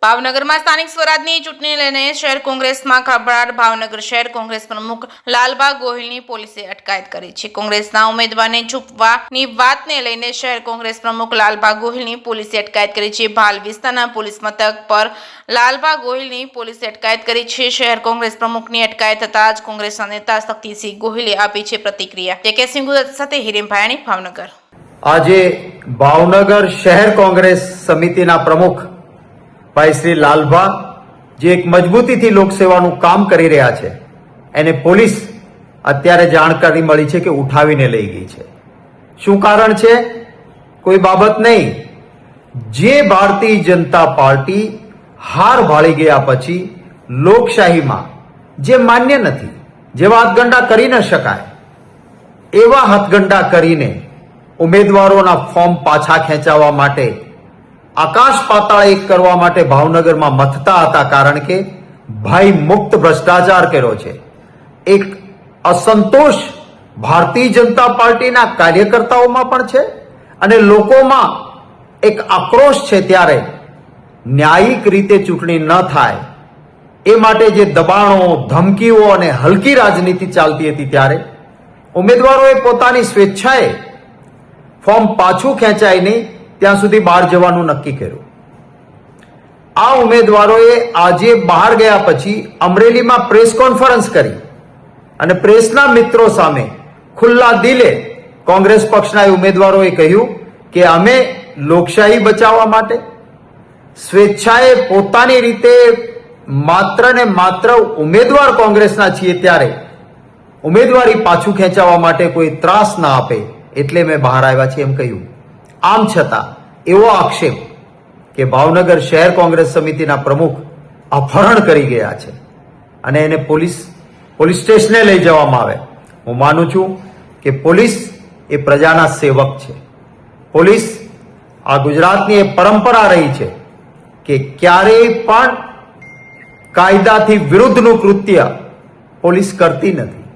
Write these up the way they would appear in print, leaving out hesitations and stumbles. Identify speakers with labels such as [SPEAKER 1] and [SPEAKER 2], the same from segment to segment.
[SPEAKER 1] ભાવનગરમાં સ્થાનિક સ્વરાજની ચૂંટણી લઈને શહેર કોંગ્રેસમાં ખળભળાટ. ભાવનગર શહેર કોંગ્રેસ પ્રમુખ લાલબા ગોહિલની પોલીસે અટકાયત કરી છે. કોંગ્રેસના ઉમેદવારને છૂપવાની વાતને લઈને શહેર કોંગ્રેસ પ્રમુખ લાલબા ગોહિલની પોલીસે અટકાયત કરી છે. ભાલ વિસ્તારના પોલીસ મથક પર લાલબા ગોહિલની પોલીસે અટકાયત કરી છે. શહેર કોંગ્રેસ પ્રમુખની અટકાયત થતાં જ કોંગ્રેસના નેતા શક્તિસિંહ ગોહિલે આપી છે પ્રતિક્રિયા. જયસિંહ ગુજરાત સાથે હિરેન ભાયાણી, ભાવનગર.
[SPEAKER 2] આજે ભાવનગર શહેર કોંગ્રેસ સમિતિના પ્રમુખ ભાઈ શ્રી લાલભા, જે એક મજબૂતીથી લોકસેવાનું કામ કરી રહ્યા છે, એને પોલીસ અત્યારે જાણકારી મળી છે કે ઉઠાવીને લઈ ગઈ છે. શું કારણ છે? કોઈ બાબત નહીં. જે ભારતીય જનતા પાર્ટી હાર ભાળી ગયા પછી લોકશાહીમાં જે માન્ય નથી, જેવા હાથગંડા કરી ન શકાય, એવા હાથગંડા કરીને ઉમેદવારોના ફોર્મ પાછા ખેંચાવવા માટે, આકાશ પાતાળ એક કરવા માટે ભાવનગરમાં મથતા હતા. કારણ કે ભાઈ મુક્ત ભ્રષ્ટાચાર કર્યો છે. એક અસંતોષ ભારતીય જનતા પાર્ટીના કાર્યકર્તાઓમાં પણ છે અને લોકોમાં એક આક્રોશ છે. ત્યારે ન્યાયિક રીતે ચૂંટણી ન થાય એ માટે જે દબાણો, ધમકીઓ અને હલકી રાજનીતિ ચાલતી હતી, ત્યારે ઉમેદવારોએ પોતાની સ્વેચ્છાએ ફોર્મ પાછું ખેંચાય નહીં ત્યાં સુધી બહાર જવાનું નક્કી કર્યું. આ ઉમેદવારોએ આજે બહાર ગયા પછી અમરેલીમાં પ્રેસ કોન્ફરન્સ કરી અને પ્રેસના મિત્રો સામે ખુલ્લા દિલે કોંગ્રેસ પક્ષના ઉમેદવારોએ કહ્યું કે અમે લોકશાહી બચાવવા માટે સ્વેચ્છાએ પોતાની રીતે માત્ર ને માત્ર ઉમેદવાર કોંગ્રેસના છીએ, ત્યારે ઉમેદવારી પાછું ખેંચાવવા માટે કોઈ ત્રાસ ના આપે એટલે મેં બહાર આવ્યા છે એમ કહ્યું. આમ છતાં એવો આક્ષેપ કે ભાવનગર શહેર કોંગ્રેસ સમિતિના પ્રમુખ અપહરણ કરી ગયા છે અને એને પોલીસ સ્ટેશને લઈ જવામાં આવે. હું માનું છું કે પોલીસ એ પ્રજાના સેવક છે. પોલીસ, આ ગુજરાતની એ પરંપરા રહી છે કે ક્યારેય પણ કાયદાથી વિરુદ્ધનું કૃત્ય પોલીસ કરતી નથી.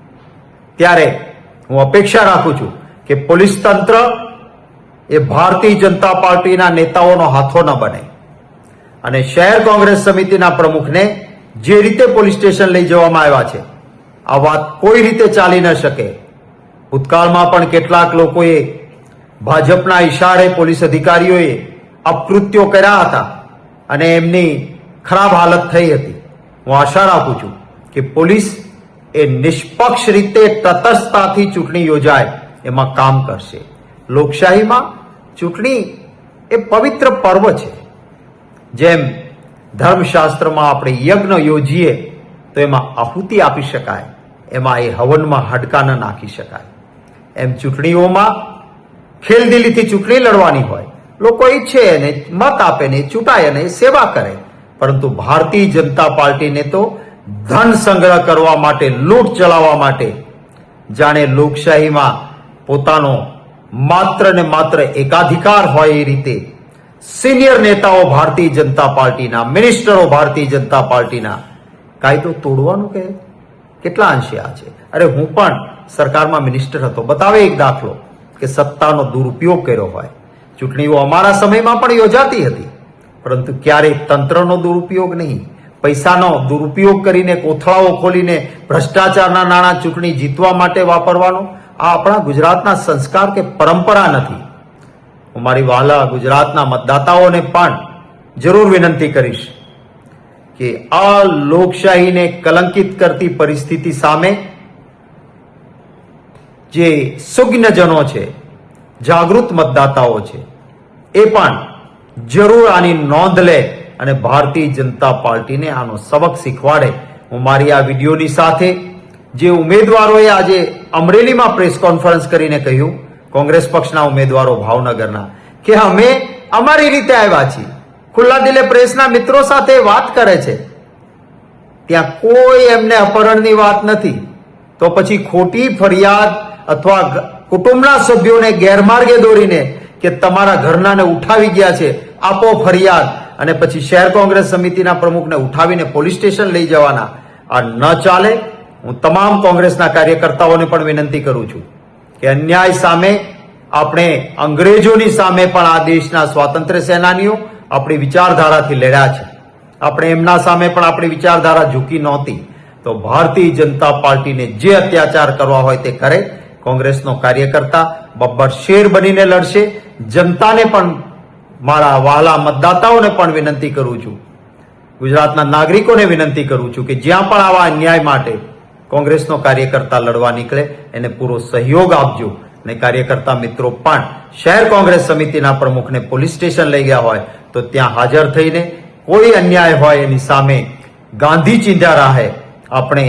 [SPEAKER 2] ત્યારે હું અપેક્ષા રાખું છું કે પોલીસ તંત્ર એ ભારતીય જનતા પાર્ટીના નેતાઓનો હાથો ન બને અને શહેર કોંગ્રેસ સમિતિના પ્રમુખને જે રીતે પોલીસ સ્ટેશન લઈ જવામાં આવ્યા છે, આ વાત કોઈ રીતે ચાલી ન શકે. ભૂતકાળમાં પણ કેટલાક લોકોએ ભાજપના ઈશારે પોલીસ અધિકારીઓએ અપકૃત્યો કર્યા હતા અને એમની ખરાબ હાલત થઈ હતી. હું આશા રાખું છું કે પોલીસ એ નિષ્પક્ષ રીતે તટસ્થતાથી ચૂંટણી યોજાય એમાં કામ કરશે. લોકશાહીમાં ચૂંટણી એ પવિત્ર પર્વ છે. જેમ ધર્મશાસ્ત્રમાં આપણે યજ્ઞ યોજીએ તો એમાં આહુતિ આપી શકાય, એમાં એ હવનમાં હાડકા ન નાખી શકાય. એમ ચૂંટણીઓમાં ખેલદિલીથી ચૂંટણી લડવાની હોય. લોકો ઈચ્છે અને મત આપે ને ચૂંટાય અને સેવા કરે. પરંતુ ભારતીય જનતા પાર્ટીને તો ધન સંગ્રહ કરવા માટે, લૂંટ ચલાવવા માટે, જાણે લોકશાહીમાં પોતાનો માત્ર ને માત્ર એકાધિકાર હોય એ રીતે સિનિયર નેતાઓ ભારતીય જનતા પાર્ટીના, મિનિસ્ટરો ભારતીય જનતા પાર્ટીના કાયદો તોડવાનું કે કેટલા અંશે આ છે. અરે હું પણ સરકારમાં મિનિસ્ટર હતો. બતાવે એક દાખલો કે સત્તાનો દુરુપયોગ કર્યો હોય. ચૂંટણીઓ અમારા સમયમાં પણ યોજાતી હતી, પરંતુ ક્યારેય તંત્રનો દુરુપયોગ નહીં, પૈસાનો દુરુપયોગ કરીને, કોથળાઓ ખોલીને ભ્રષ્ટાચારના નાણાં ચૂંટણી જીતવા માટે વાપરવાનો આ આપણા ગુજરાતના સંસ્કાર કે પરંપરા નથી. હું મારી વહાલા ગુજરાતના મતદાતાઓને પણ જરૂર વિનંતી કરીશ કે આ લોકશાહીને કલંકિત કરતી પરિસ્થિતિ સામે જે સુજ્ઞજનો છે, જાગૃત મતદાતાઓ છે, એ પણ જરૂર આની નોંધ લે અને ભારતીય જનતા પાર્ટીને આનો સબક શીખવાડે. હું મારી આ વિડીયોની સાથે જે ઉમેદવારોએ આજે અમરેલીમાં પ્રેસ કોન્ફરન્સ કરીને કહ્યું, કોંગ્રેસ પક્ષના ઉમેદવારો ભાવનગરના, કે અમે અમારી રીતે આવ્યા છીએ, ખુલ્લા દિલે પ્રેસના મિત્રો સાથે વાત કરે છે, ત્યાં કોઈ એમને અપહરણની વાત નથી. તો પછી ખોટી ફરિયાદ અથવા કુટુંબના સભ્યોને ગેરમાર્ગે દોરીને કે તમારા ઘરનાને ઉઠાવી ગયા છે, આપો ફરિયાદ, અને પછી શહેર કોંગ્રેસ સમિતિના પ્રમુખને ઉઠાવીને પોલીસ સ્ટેશન લઈ જવાના, આ ન ચાલે. હું તમામ કોંગ્રેસના કાર્યકર્તાઓને પણ વિનંતી કરું છું કે અન્યાય સામે આપણે અંગ્રેજોની સામે પણ આ દેશના સ્વાતંત્ર્ય સેનાનીઓ આપણી વિચારધારાથી લડ્યા છે. આપણે એમના સામે પણ આપણી વિચારધારા ઝૂકી નહોતી. તો ભારતીય જનતા પાર્ટીને જે અત્યાચાર કરવા હોય તે કરે. કોંગ્રેસનો કાર્યકર્તા બબ્બર શેર બનીને લડશે. જનતાને પણ, મારા વહાલા મતદાતાઓને પણ વિનંતી કરું છું, ગુજરાતના નાગરિકોને વિનંતી કરું છું કે જ્યાં પણ આવા અન્યાય માટે કોંગ્રેસનો કાર્યકર્તા લડવા નીકળે એને પૂરો સહયોગ આપજો. અને કાર્યકર્તા મિત્રો પણ શહેર કોંગ્રેસ સમિતિના પ્રમુખને પોલીસ સ્ટેશન લઈ ગયા હોય તો ત્યાં હાજર થઈને કોઈ અન્યાય હોય એની સામે ગાંધી ચિંધ્યા રાહે આપણે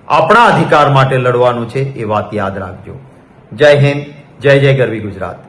[SPEAKER 2] આપણા અધિકાર માટે લડવાનું છે, એ વાત યાદ રાખજો. જય હિન્દ, જય જય ગરવી ગુજરાત.